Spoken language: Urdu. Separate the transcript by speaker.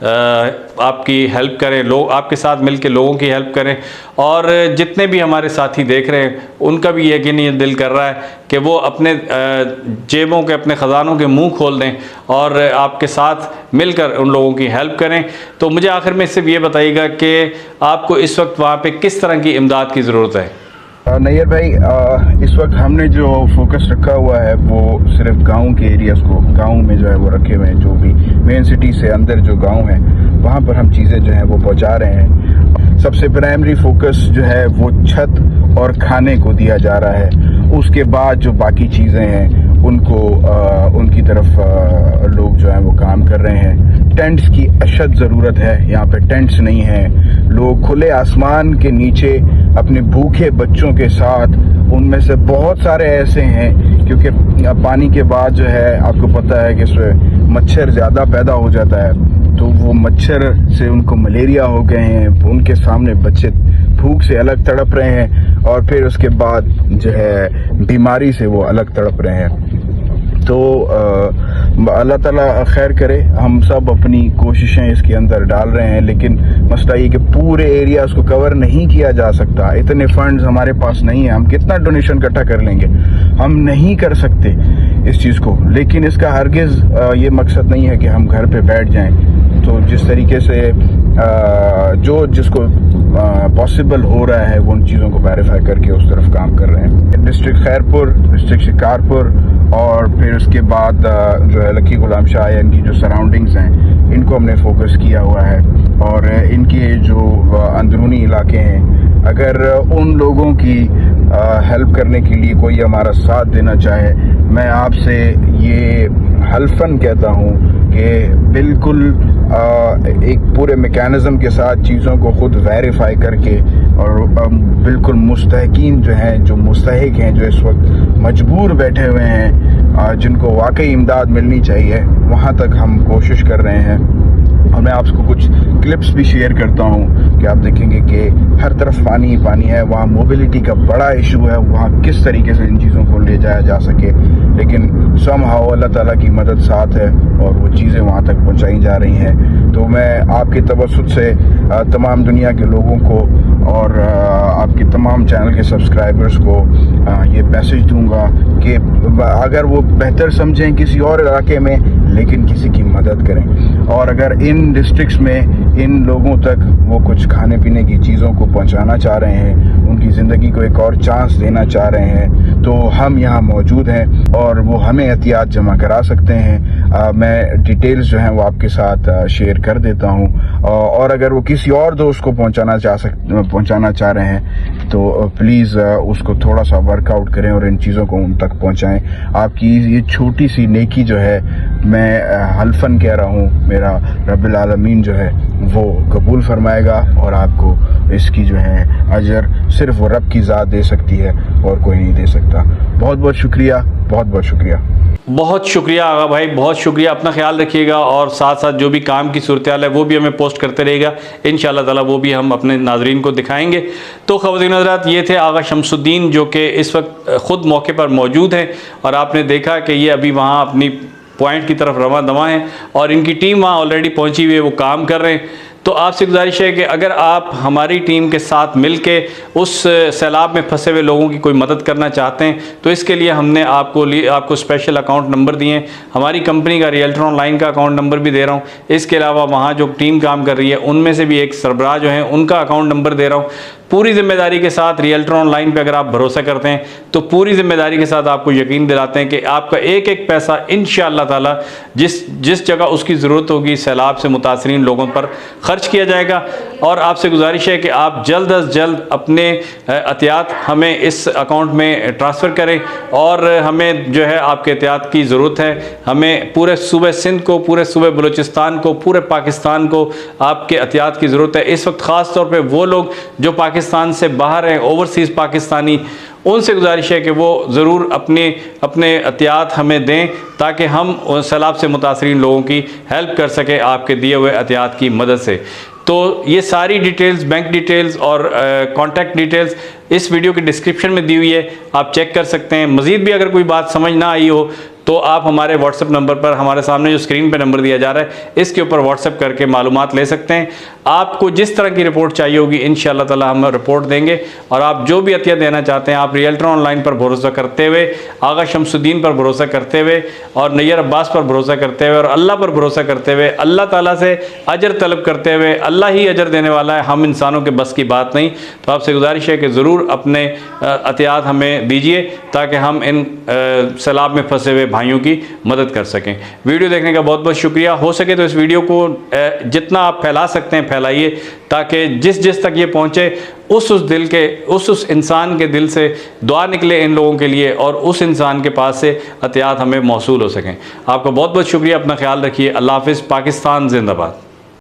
Speaker 1: آپ کی ہیلپ کریں, لوگ آپ کے ساتھ مل کے لوگوں کی ہیلپ کریں, اور جتنے بھی ہمارے ساتھی دیکھ رہے ہیں ان کا بھی یقین یہ دل کر رہا ہے کہ وہ اپنے جیبوں کے, اپنے خزانوں کے منہ کھول دیں اور آپ کے ساتھ مل کر ان لوگوں کی ہیلپ کریں. تو مجھے آخر میں صرف یہ بتائیے گا کہ آپ کو اس وقت وہاں پہ کس طرح کی امداد کی ضرورت ہے؟
Speaker 2: نیئر بھائی, اس وقت ہم نے جو فوکس رکھا ہوا ہے وہ صرف گاؤں کے ایریاز کو, گاؤں میں جو ہے وہ رکھے ہوئے ہیں, جو بھی مین سٹی سے اندر جو گاؤں ہیں وہاں پر ہم چیزیں جو ہیں وہ پہنچا رہے ہیں. سب سے پرائمری فوکس جو ہے وہ چھت اور کھانے کو دیا جا رہا ہے. اس کے بعد جو باقی چیزیں ہیں ان کی طرف لوگ جو ہیں وہ کام کر رہے ہیں. ٹینٹس کی اشد ضرورت ہے, یہاں پہ ٹینٹس نہیں ہیں. لوگ کھلے آسمان کے نیچے اپنے بھوکے بچوں کے ساتھ, ان میں سے بہت سارے ایسے ہیں کیونکہ پانی کے بعد جو ہے آپ کو پتہ ہے کہ اس میں مچھر زیادہ پیدا ہو جاتا ہے, تو وہ مچھر سے ان کو ملیریا ہو گئے ہیں. ان کے سامنے بچے بھوک سے الگ تڑپ رہے ہیں اور پھر اس کے بعد جو ہے بیماری سے وہ الگ تڑپ رہے ہیں. تو اللہ تعالیٰ خیر کرے. ہم سب اپنی کوششیں اس کے اندر ڈال رہے ہیں, لیکن مسئلہ یہ کہ پورے ایریاز کو کور نہیں کیا جا سکتا. اتنے فنڈز ہمارے پاس نہیں ہیں. ہم کتنا ڈونیشن اکٹھا کر لیں گے, ہم نہیں کر سکتے اس چیز کو. لیکن اس کا ہرگز یہ مقصد نہیں ہے کہ ہم گھر پہ بیٹھ جائیں. تو جس طریقے سے جس کو پاسبل ہو رہا ہے وہ ان چیزوں کو ویریفائی کر کے اس طرف کام کر رہے ہیں. ڈسٹرکٹ خیرپور, ڈسٹرکٹ شکارپور اور پھر اس کے بعد جو ہے لکی غلام شاہ, ان کی جو سراؤنڈنگز ہیں ان کو ہم نے فوکس کیا ہوا ہے. اور ان کے جو اندرونی علاقے ہیں, اگر ان لوگوں کی ہیلپ کرنے کے لیے کوئی ہمارا ساتھ دینا چاہے, میں آپ سے یہ حلفاً کہتا ہوں کہ بالکل ایک پورے میکینزم کے ساتھ چیزوں کو خود ویریفائی کر کے, اور بالکل مستحقین جو ہیں, جو مستحق ہیں, جو اس وقت مجبور بیٹھے ہوئے ہیں, جن کو واقعی امداد ملنی چاہیے, وہاں تک ہم کوشش کر رہے ہیں. اور میں آپ کو کچھ کلپس بھی شیئر کرتا ہوں کہ آپ دیکھیں گے کہ ہر طرف پانی ہی پانی ہے. وہاں موبلٹی کا بڑا ایشو ہے, وہاں کس طریقے سے ان چیزوں کو لے جایا جا سکے, لیکن سم ہاؤ اللہ تعالیٰ کی مدد ساتھ ہے اور وہ چیزیں وہاں تک پہنچائی جا رہی ہیں. تو میں آپ کے توسط سے تمام دنیا کے لوگوں کو اور آپ کے تمام چینل کے سبسکرائبرز کو یہ میسج دوں گا کہ اگر وہ بہتر سمجھیں کسی اور علاقے میں, لیکن کسی کی مدد کریں. اور اگر ان ڈسٹرکٹس میں ان لوگوں تک وہ کچھ کھانے پینے کی چیزوں کو پہنچانا چاہ رہے ہیں, ان کی زندگی کو ایک اور چانس دینا چاہ رہے ہیں, تو ہم یہاں موجود ہیں اور وہ ہمیں احتیاط جمع کرا سکتے ہیں. میں ڈیٹیلز جو ہیں وہ آپ کے ساتھ شیئر کر دیتا ہوں. اور اگر وہ کسی اور دوست کو پہنچانا چاہ رہے ہیں تو پلیز اس کو تھوڑا سا ورک آؤٹ کریں اور ان چیزوں کو ان تک پہنچائیں. آپ کی یہ چھوٹی سی نیکی جو ہے, میں حلفاً کہہ رہا ہوں, میرا رب العالمین جو ہے وہ قبول فرمائے گا, اور آپ کو اس کی جو ہے اجر صرف وہ رب کی ذات دے سکتی ہے اور کوئی نہیں دے سکتا. بہت بہت شکریہ, بہت بہت شکریہ.
Speaker 1: بہت شکریہ آغا بھائی, بہت شکریہ. اپنا خیال رکھیے گا, اور ساتھ ساتھ جو بھی کام کی صورتحال ہے وہ بھی ہمیں پوسٹ کرتے رہے گا. انشاءاللہ تعالی وہ بھی ہم اپنے ناظرین کو دکھائیں گے. تو خواتین حضرات, یہ تھے آغا شمس الدین, جو کہ اس وقت خود موقع پر موجود ہیں, اور آپ نے دیکھا کہ یہ ابھی وہاں اپنی پوائنٹ کی طرف رواں دواں ہیں, اور ان کی ٹیم وہاں آلریڈی پہنچی ہوئی ہے, وہ کام کر رہے ہیں. تو آپ سے گزارش ہے کہ اگر آپ ہماری ٹیم کے ساتھ مل کے اس سیلاب میں پھنسے ہوئے لوگوں کی کوئی مدد کرنا چاہتے ہیں, تو اس کے لیے ہم نے آپ کو اسپیشل اکاؤنٹ نمبر دیے ہیں. ہماری کمپنی کا ریئلٹر آن لائن کا اکاؤنٹ نمبر بھی دے رہا ہوں. اس کے علاوہ وہاں جو ٹیم کام کر رہی ہے ان میں سے بھی ایک سربراہ جو ہیں ان کا اکاؤنٹ نمبر دے رہا ہوں. پوری ذمہ داری کے ساتھ ریئلٹر آن لائن پہ اگر آپ بھروسہ کرتے ہیں تو پوری ذمہ داری کے ساتھ آپ کو یقین دلاتے ہیں کہ آپ کا ایک ایک پیسہ انشاءاللہ تعالی جس جگہ اس کی ضرورت ہوگی سیلاب سے متاثرین لوگوں پر خرچ کیا جائے گا. اور آپ سے گزارش ہے کہ آپ جلد از جلد اپنے احتیاط ہمیں اس اکاؤنٹ میں ٹرانسفر کریں, اور ہمیں جو ہے آپ کے احتیاط کی ضرورت ہے. ہمیں پورے صوبہ سندھ کو, پورے صوبہ بلوچستان کو, پورے پاکستان کو آپ کے احتیاط کی ضرورت ہے. اس وقت خاص طور پہ وہ لوگ جو پاکستان سے باہر ہیں, اوورسیز پاکستانی, ان سے گزارش ہے کہ وہ ضرور اپنے احتیاط ہمیں دیں تاکہ ہم سیلاب سے متاثرین لوگوں کی ہیلپ کر سکیں آپ کے دیے ہوئے احتیاط کی مدد سے. تو یہ ساری ڈیٹیلز, بینک ڈیٹیلز اور کانٹیکٹ ڈیٹیلز اس ویڈیو کے ڈسکرپشن میں دی ہوئی ہے, آپ چیک کر سکتے ہیں. مزید بھی اگر کوئی بات سمجھ نہ آئی ہو تو آپ ہمارے واٹس ایپ نمبر پر, ہمارے سامنے جو اسکرین پہ نمبر دیا جا رہا ہے, اس کے اوپر واٹس ایپ کر کے معلومات لے سکتے ہیں. آپ کو جس طرح کی رپورٹ چاہیے ہوگی انشاءاللہ تعالی ہم رپورٹ دیں گے, اور آپ جو بھی عطیہ دینا چاہتے ہیں, آپ ریئلٹر آن لائن پر بھروسہ کرتے ہوئے, آغا شمس الدین پر بھروسہ کرتے ہوئے, اور نیئر عباس پر بھروسہ کرتے ہوئے, اور اللہ پر بھروسہ کرتے ہوئے, اللہ تعالیٰ سے اجر طلب کرتے ہوئے, اللہ ہی اجر دینے والا ہے, ہم انسانوں کے بس کی بات نہیں. تو آپ سے گزارش ہے کہ ضرور اپنے عطیات ہمیں دیجئے تاکہ ہم ان سیلاب میں پھنسے ہوئے بھائیوں کی مدد کر سکیں. ویڈیو دیکھنے کا بہت بہت شکریہ. ہو سکے تو اس ویڈیو کو جتنا آپ پھیلا سکتے ہیں پھیلائیے, تاکہ جس تک یہ پہنچے اس انسان کے دل سے دعا نکلے ان لوگوں کے لیے, اور اس انسان کے پاس سے عطیات ہمیں موصول ہو سکیں. آپ کا بہت بہت شکریہ. اپنا خیال رکھیے. اللہ حافظ. پاکستان زندہ باد.